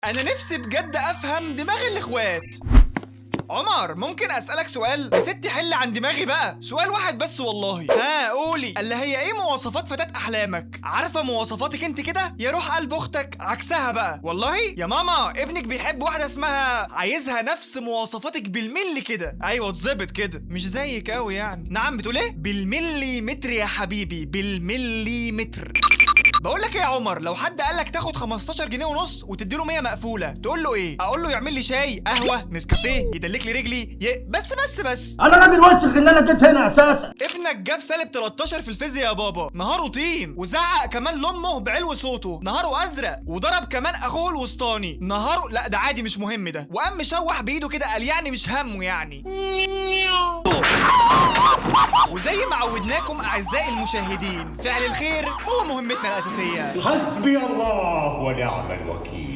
انا نفسي بجد افهم دماغ الاخوات. عمر ممكن اسالك سؤال؟ يا ستي حل عن دماغي بقى، سؤال واحد بس والله. ها قولي، اللي هي ايه مواصفات فتاة احلامك؟ عارفه مواصفاتك انت كده يا روح قلب اختك عكسها بقى. والله يا ماما ابنك بيحب واحده اسمها، عايزها نفس مواصفاتك بالملي كده. ايوه اتظبط كده، مش زيك قوي يعني. نعم بتقول ايه؟ بالملي متر يا حبيبي، بالملي متر. بقول لك ايه يا عمر، لو حد قال لك تاخد 15 جنيه ونص وتديله 100 مقفوله تقول له ايه؟ اقول له يعمل لي شاي، قهوه، نسكافيه، يدلك لي رجلي، بس انا راجل وسخ ان انا جيت هنا اساسا. ابنك جاب سالب 13 في الفيزياء يا بابا، نهاره طين، وزعق كمان لامه بعلو صوته، نهاره ازرق، وضرب كمان اخوه الوسطاني، نهاره لا ده عادي مش مهم ده، وقام مشوح بايده كده قال يعني مش همه يعني. وزي ما عودناكم اعزائي المشاهدين، فعل الخير هو مهمتنا الاساسيه. حسبي الله ونعم الوكيل.